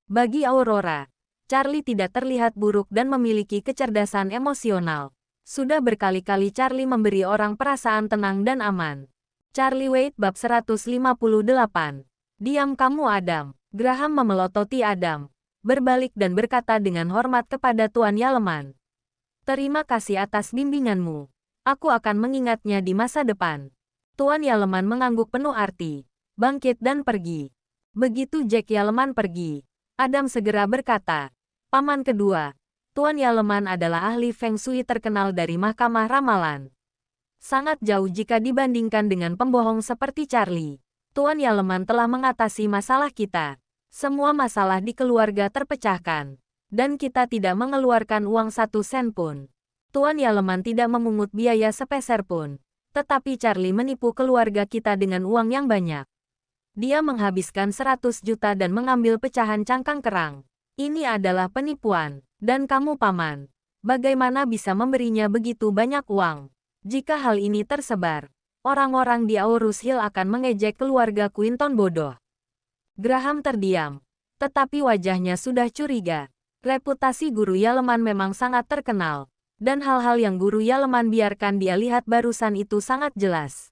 Bagi Aurora, Charlie tidak terlihat buruk dan memiliki kecerdasan emosional. Sudah berkali-kali Charlie memberi orang perasaan tenang dan aman. Charlie Waite bab 158. Diam kamu Adam. Graham memelototi Adam. Berbalik dan berkata dengan hormat kepada Tuan Yaleman. Terima kasih atas bimbinganmu. Aku akan mengingatnya di masa depan. Tuan Yaleman mengangguk penuh arti. Bangkit dan pergi. Begitu Jack Yaleman pergi, Adam segera berkata, Paman kedua, Tuan Yaleman adalah ahli Feng Shui terkenal dari Mahkamah Ramalan. Sangat jauh jika dibandingkan dengan pembohong seperti Charlie. Tuan Yaleman telah mengatasi masalah kita. Semua masalah di keluarga terpecahkan. Dan kita tidak mengeluarkan uang 1 sen pun. Tuan Yaleman tidak memungut biaya sepeser pun. Tetapi Charlie menipu keluarga kita dengan uang yang banyak. Dia menghabiskan 100 juta dan mengambil pecahan cangkang kerang. Ini adalah penipuan. Dan kamu paman, bagaimana bisa memberinya begitu banyak uang? Jika hal ini tersebar, orang-orang di Aurus Hill akan mengejek keluarga Quinton bodoh. Graham terdiam, tetapi wajahnya sudah curiga. Reputasi guru Yaleman memang sangat terkenal, dan hal-hal yang guru Yaleman biarkan dia lihat barusan itu sangat jelas.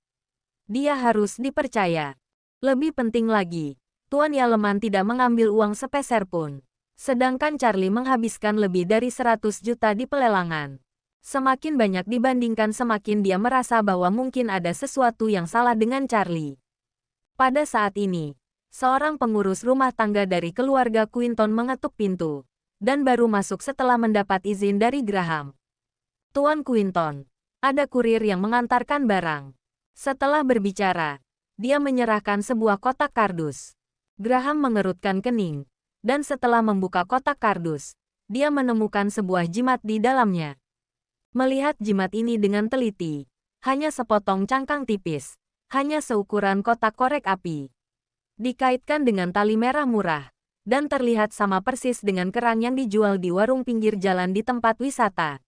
Dia harus dipercaya. Lebih penting lagi, Tuan Yaleman tidak mengambil uang sepeser pun. Sedangkan Charlie menghabiskan lebih dari 100 juta di pelelangan. Semakin banyak dibandingkan semakin dia merasa bahwa mungkin ada sesuatu yang salah dengan Charlie. Pada saat ini, seorang pengurus rumah tangga dari keluarga Quinton mengetuk pintu, dan baru masuk setelah mendapat izin dari Graham. Tuan Quinton, ada kurir yang mengantarkan barang. Setelah berbicara, dia menyerahkan sebuah kotak kardus. Graham mengerutkan kening. Dan setelah membuka kotak kardus, dia menemukan sebuah jimat di dalamnya. Melihat jimat ini dengan teliti, hanya sepotong cangkang tipis, hanya seukuran kotak korek api. Dikaitkan dengan tali merah murah, dan terlihat sama persis dengan kerang yang dijual di warung pinggir jalan di tempat wisata.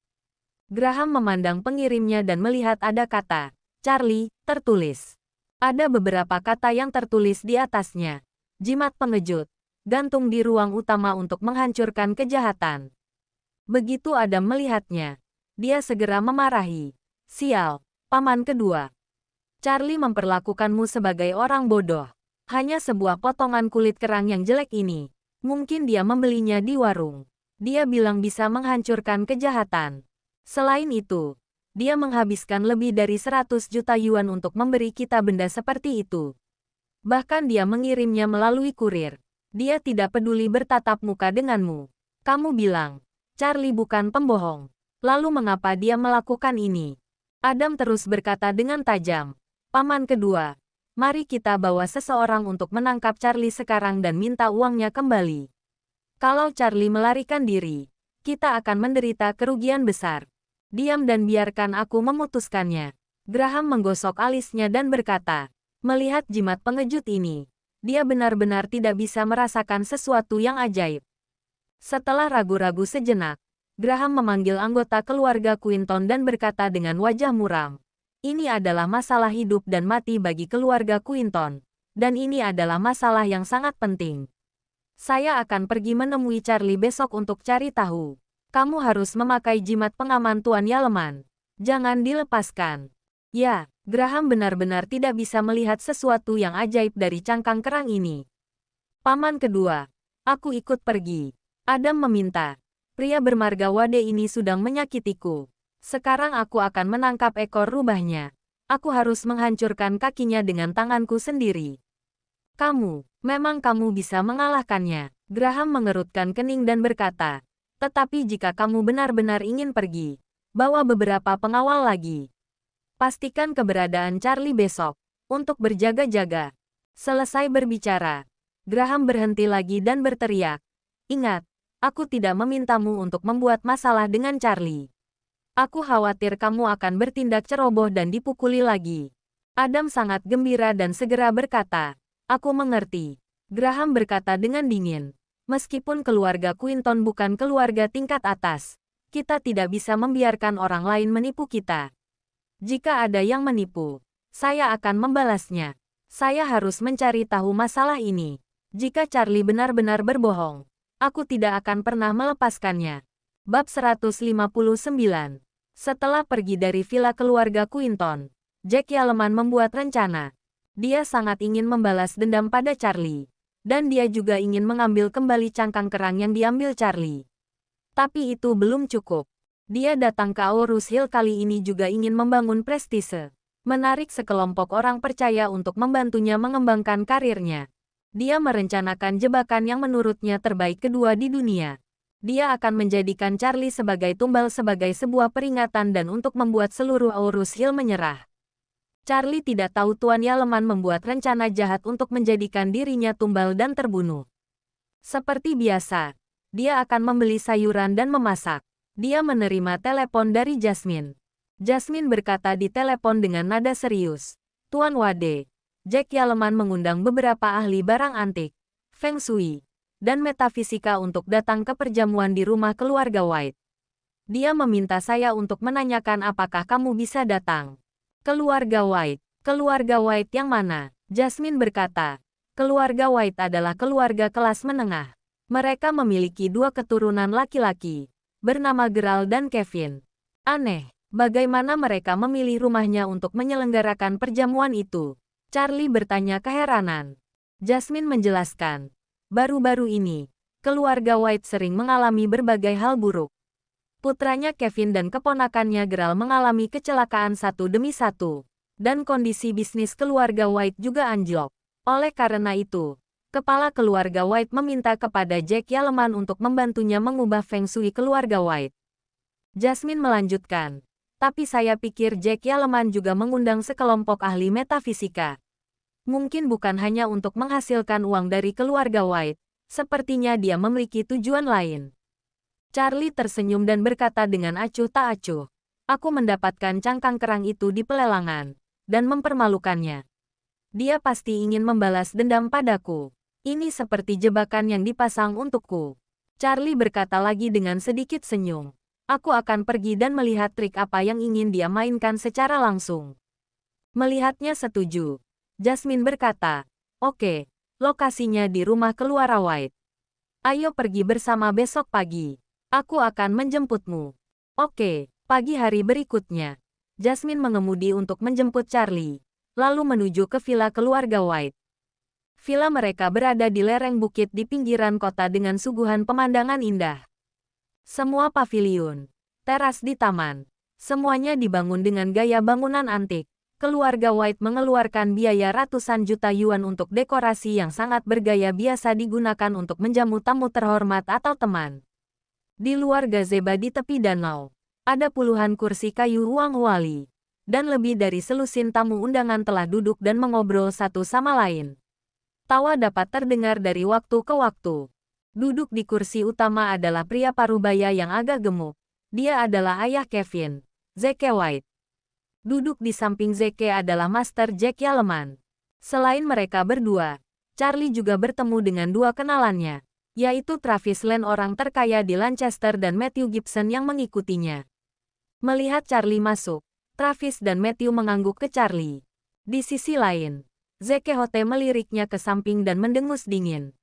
Graham memandang pengirimnya dan melihat ada kata, Charlie, tertulis. Ada beberapa kata yang tertulis di atasnya. Jimat pengejut. gantung di ruang utama untuk menghancurkan kejahatan. Begitu Adam melihatnya, dia segera memarahi. Sial, paman kedua. Charlie memperlakukanmu sebagai orang bodoh. Hanya sebuah potongan kulit kerang yang jelek ini. Mungkin dia membelinya di warung. Dia bilang bisa menghancurkan kejahatan. Selain itu, dia menghabiskan lebih dari 100 juta yuan untuk memberi kita benda seperti itu. Bahkan dia mengirimnya melalui kurir. Dia tidak peduli bertatap muka denganmu. Kamu bilang, Charlie bukan pembohong. Lalu mengapa dia melakukan ini? Adam terus berkata dengan tajam. Paman kedua, mari kita bawa seseorang untuk menangkap Charlie sekarang dan minta uangnya kembali. Kalau Charlie melarikan diri, kita akan menderita kerugian besar. Diam dan biarkan aku memutuskannya. Graham menggosok alisnya dan berkata, melihat jimat pengejut ini, dia benar-benar tidak bisa merasakan sesuatu yang ajaib. Setelah ragu-ragu sejenak, Graham memanggil anggota keluarga Quinton dan berkata dengan wajah muram, ini adalah masalah hidup dan mati bagi keluarga Quinton, dan ini adalah masalah yang sangat penting. Saya akan pergi menemui Charlie besok untuk cari tahu. Kamu harus memakai jimat pengaman Tuan Yaleman. Jangan dilepaskan. Ya, Graham benar-benar tidak bisa melihat sesuatu yang ajaib dari cangkang kerang ini. Paman kedua, aku ikut pergi. Adam meminta. Pria bermarga Wade ini sudah menyakitiku. Sekarang aku akan menangkap ekor rubahnya. Aku harus menghancurkan kakinya dengan tanganku sendiri. Memang kamu bisa mengalahkannya. Graham mengerutkan kening dan berkata, tetapi jika kamu benar-benar ingin pergi, bawa beberapa pengawal lagi. Pastikan keberadaan Charlie besok, untuk berjaga-jaga. Selesai berbicara, Graham berhenti lagi dan berteriak, ingat, aku tidak memintamu untuk membuat masalah dengan Charlie. Aku khawatir kamu akan bertindak ceroboh dan dipukuli lagi. Adam sangat gembira dan segera berkata, aku mengerti. Graham berkata dengan dingin, meskipun keluarga Quinton bukan keluarga tingkat atas, kita tidak bisa membiarkan orang lain menipu kita. Jika ada yang menipu, saya akan membalasnya. Saya harus mencari tahu masalah ini. Jika Charlie benar-benar berbohong, aku tidak akan pernah melepaskannya. Bab 159. Setelah pergi dari villa keluarga Quinton, Jack Yaleman membuat rencana. Dia sangat ingin membalas dendam pada Charlie. Dan dia juga ingin mengambil kembali cangkang kerang yang diambil Charlie. Tapi itu belum cukup. Dia datang ke Aurus Hill kali ini juga ingin membangun prestise. Menarik sekelompok orang percaya untuk membantunya mengembangkan karirnya. Dia merencanakan jebakan yang menurutnya terbaik kedua di dunia. Dia akan menjadikan Charlie sebagai tumbal sebagai sebuah peringatan dan untuk membuat seluruh Aurus Hill menyerah. Charlie tidak tahu Tuan Yaleman membuat rencana jahat untuk menjadikan dirinya tumbal dan terbunuh. Seperti biasa, dia akan membeli sayuran dan memasak. Dia menerima telepon dari Jasmine. Jasmine berkata di telepon dengan nada serius, Tuan Wade, Jack Yaleman mengundang beberapa ahli barang antik, Feng Shui, dan metafisika untuk datang ke perjamuan di rumah keluarga White. Dia meminta saya untuk menanyakan apakah kamu bisa datang. Keluarga White yang mana? Jasmine berkata, keluarga White adalah keluarga kelas menengah. Mereka memiliki 2 keturunan laki-laki, bernama Gerald dan Kevin. Aneh, bagaimana mereka memilih rumahnya untuk menyelenggarakan perjamuan itu? Charlie bertanya keheranan. Jasmine menjelaskan, baru-baru ini, keluarga White sering mengalami berbagai hal buruk. Putranya Kevin dan keponakannya Gerald mengalami kecelakaan satu demi satu, dan kondisi bisnis keluarga White juga anjlok. Oleh karena itu, kepala keluarga White meminta kepada Jack Yaleman untuk membantunya mengubah Feng Shui keluarga White. Jasmine melanjutkan, tapi saya pikir Jack Yaleman juga mengundang sekelompok ahli metafisika. Mungkin bukan hanya untuk menghasilkan uang dari keluarga White, sepertinya dia memiliki tujuan lain. Charlie tersenyum dan berkata dengan acuh tak acuh, aku mendapatkan cangkang kerang itu di pelelangan, dan mempermalukannya. Dia pasti ingin membalas dendam padaku. Ini seperti jebakan yang dipasang untukku. Charlie berkata lagi dengan sedikit senyum. Aku akan pergi dan melihat trik apa yang ingin dia mainkan secara langsung. Melihatnya setuju. Jasmine berkata, oke, Lokasinya di rumah keluarga White. Ayo pergi bersama besok pagi. Aku akan menjemputmu. Oke, pagi hari berikutnya. Jasmine mengemudi untuk menjemput Charlie, lalu menuju ke villa keluarga White. Villa mereka berada di lereng bukit di pinggiran kota dengan suguhan pemandangan indah. Semua paviliun, teras di taman, semuanya dibangun dengan gaya bangunan antik. Keluarga White mengeluarkan biaya ratusan juta yuan untuk dekorasi yang sangat bergaya biasa digunakan untuk menjamu tamu terhormat atau teman. Di luar gazebo di tepi danau, ada puluhan kursi kayu ruang wali, dan lebih dari selusin tamu undangan telah duduk dan mengobrol satu sama lain. Tawa dapat terdengar dari waktu ke waktu. Duduk di kursi utama adalah pria parubaya yang agak gemuk. Dia adalah ayah Kevin, Zeke White. Duduk di samping Zeke adalah Master Jack Yaleman. Selain mereka berdua, Charlie juga bertemu dengan dua kenalannya, yaitu Travis Lane, orang terkaya di Lancaster, dan Matthew Gibson yang mengikutinya. Melihat Charlie masuk, Travis dan Matthew mengangguk ke Charlie. Di sisi lain, Zeke Hote meliriknya ke samping dan mendengus dingin.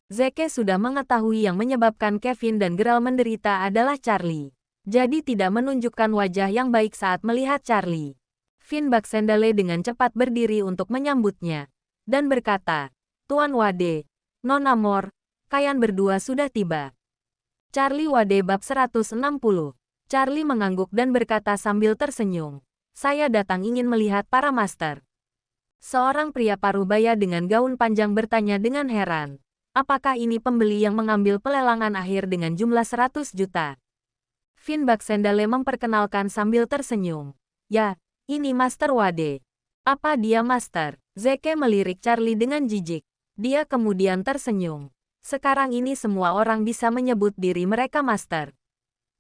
Zeke sudah mengetahui yang menyebabkan Kevin dan Geralt menderita adalah Charlie. Jadi tidak menunjukkan wajah yang baik saat melihat Charlie. Finn Baxendale dengan cepat berdiri untuk menyambutnya, dan berkata, "Tuan Wade, Nona Mor, kalian berdua sudah tiba." Charlie Wade bab 160. Charlie mengangguk dan berkata sambil tersenyum, "Saya datang ingin melihat para master." Seorang pria parubaya dengan gaun panjang bertanya dengan heran, "Apakah ini pembeli yang mengambil pelelangan akhir dengan jumlah 100 juta?" Finn Baxendale memperkenalkan sambil tersenyum. "Ya, ini Master Wade." "Apa dia Master?" Zeke melirik Charlie dengan jijik. Dia kemudian tersenyum. "Sekarang ini semua orang bisa menyebut diri mereka Master.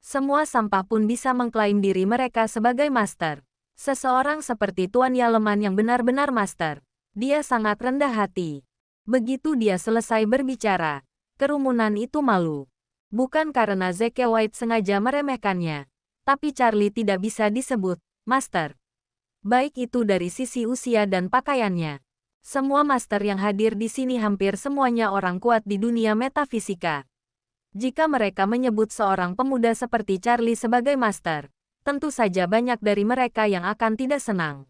Semua sampah pun bisa mengklaim diri mereka sebagai Master. Seseorang seperti Tuan Yaleman yang benar-benar Master. Dia sangat rendah hati." Begitu dia selesai berbicara, kerumunan itu malu. Bukan karena Zeke White sengaja meremehkannya, tapi Charlie tidak bisa disebut Master. Baik itu dari sisi usia dan pakaiannya. Semua Master yang hadir di sini hampir semuanya orang kuat di dunia metafisika. Jika mereka menyebut seorang pemuda seperti Charlie sebagai Master, tentu saja banyak dari mereka yang akan tidak senang.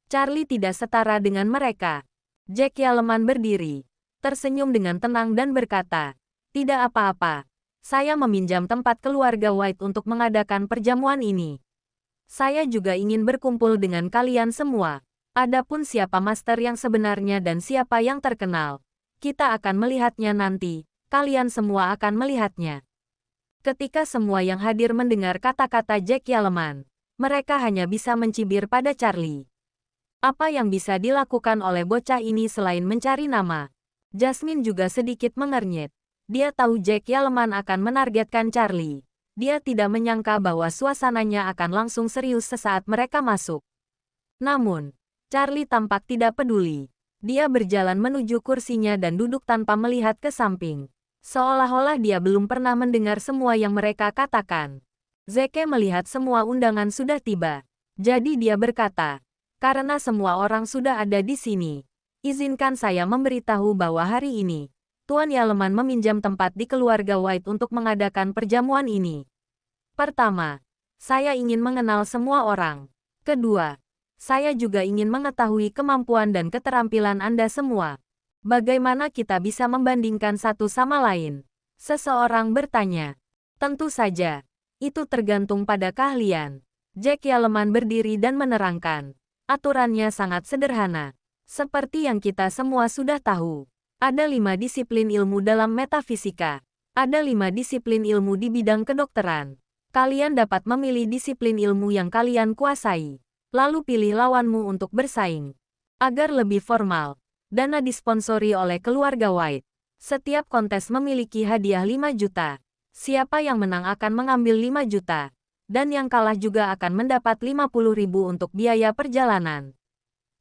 Charlie tidak setara dengan mereka. Jack Yaleman berdiri, tersenyum dengan tenang dan berkata, "Tidak apa-apa. Saya meminjam tempat keluarga White untuk mengadakan perjamuan ini. Saya juga ingin berkumpul dengan kalian semua. Adapun siapa Master yang sebenarnya dan siapa yang terkenal, kita akan melihatnya nanti. Kalian semua akan melihatnya." Ketika semua yang hadir mendengar kata-kata Jack Yaleman, mereka hanya bisa mencibir pada Charlie. Apa yang bisa dilakukan oleh bocah ini selain mencari nama? Jasmine juga sedikit mengernyit. Dia tahu Jack Yaleman akan menargetkan Charlie. Dia tidak menyangka bahwa suasananya akan langsung serius sesaat mereka masuk. Namun, Charlie tampak tidak peduli. Dia berjalan menuju kursinya dan duduk tanpa melihat ke samping. Seolah-olah dia belum pernah mendengar semua yang mereka katakan. Zeke melihat semua undangan sudah tiba. Jadi dia berkata, "Karena semua orang sudah ada di sini, izinkan saya memberitahu bahwa hari ini, Tuan Yaleman meminjam tempat di keluarga White untuk mengadakan perjamuan ini. Pertama, saya ingin mengenal semua orang. Kedua, saya juga ingin mengetahui kemampuan dan keterampilan Anda semua. Bagaimana kita bisa membandingkan satu sama lain?" Seseorang bertanya. "Tentu saja, itu tergantung pada keahlian." Jack Yaleman berdiri dan menerangkan. "Aturannya sangat sederhana. Seperti yang kita semua sudah tahu. Ada 5 disiplin ilmu dalam metafisika. Ada 5 disiplin ilmu di bidang kedokteran. Kalian dapat memilih disiplin ilmu yang kalian kuasai. Lalu pilih lawanmu untuk bersaing. Agar lebih formal, dana disponsori oleh keluarga White. Setiap kontes memiliki hadiah 5 juta. Siapa yang menang akan mengambil 5 juta. Dan yang kalah juga akan mendapat 50.000 untuk biaya perjalanan.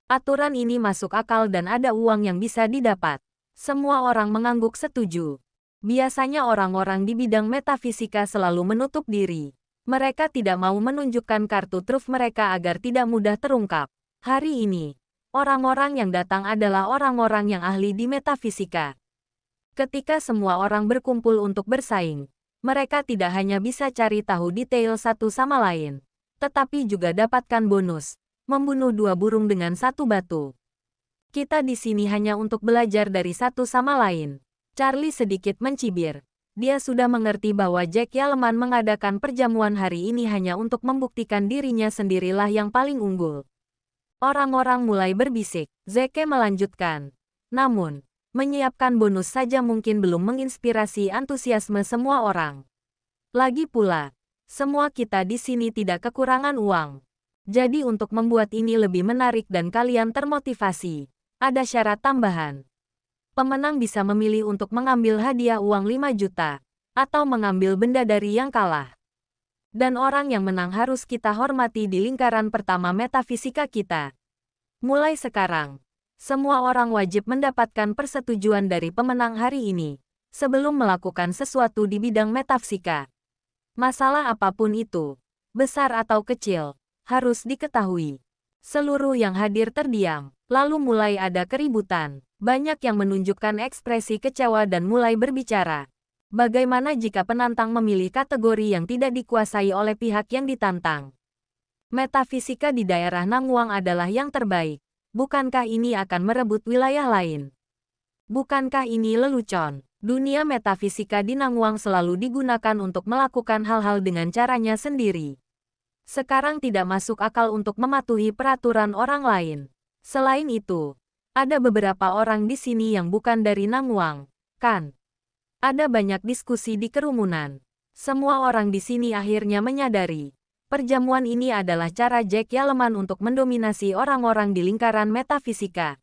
Aturan ini masuk akal dan ada uang yang bisa didapat." Semua orang mengangguk setuju. Biasanya orang-orang di bidang metafisika selalu menutup diri. Mereka tidak mau menunjukkan kartu truf mereka agar tidak mudah terungkap. Hari ini, Orang-orang yang datang adalah orang-orang yang ahli di metafisika. Ketika semua orang berkumpul untuk bersaing, mereka tidak hanya bisa cari tahu detail satu sama lain, tetapi juga dapatkan bonus, membunuh 2 burung dengan 1 batu. Kita di sini hanya untuk belajar dari satu sama lain. Charlie sedikit mencibir. Dia sudah mengerti bahwa Jack Yaleman mengadakan perjamuan hari ini hanya untuk membuktikan dirinya sendirilah yang paling unggul. Orang-orang mulai berbisik. Zeke melanjutkan. Namun, menyiapkan bonus saja mungkin belum menginspirasi antusiasme semua orang. Lagi pula, semua kita di sini tidak kekurangan uang. Jadi untuk membuat ini lebih menarik dan kalian termotivasi, ada syarat tambahan. Pemenang bisa memilih untuk mengambil hadiah uang 5 juta, atau mengambil benda dari yang kalah. Dan orang yang menang harus kita hormati di lingkaran pertama metafisika kita. Mulai sekarang, semua orang wajib mendapatkan persetujuan dari pemenang hari ini, sebelum melakukan sesuatu di bidang metafisika. Masalah apapun itu, besar atau kecil, harus diketahui. Seluruh yang hadir terdiam, lalu mulai ada keributan. Banyak yang menunjukkan ekspresi kecewa dan mulai berbicara. Bagaimana jika penantang memilih kategori yang tidak dikuasai oleh pihak yang ditantang? Metafisika di daerah Nangwang adalah yang terbaik. Bukankah ini akan merebut wilayah lain? Bukankah ini lelucon? Dunia metafisika di Nangwang selalu digunakan untuk melakukan hal-hal dengan caranya sendiri. Sekarang tidak masuk akal untuk mematuhi peraturan orang lain. Selain itu, ada beberapa orang di sini yang bukan dari Nangwang, kan? Ada banyak diskusi di kerumunan. Semua orang di sini akhirnya menyadari, perjamuan ini adalah cara Jack Yaleman untuk mendominasi orang-orang di lingkaran metafisika.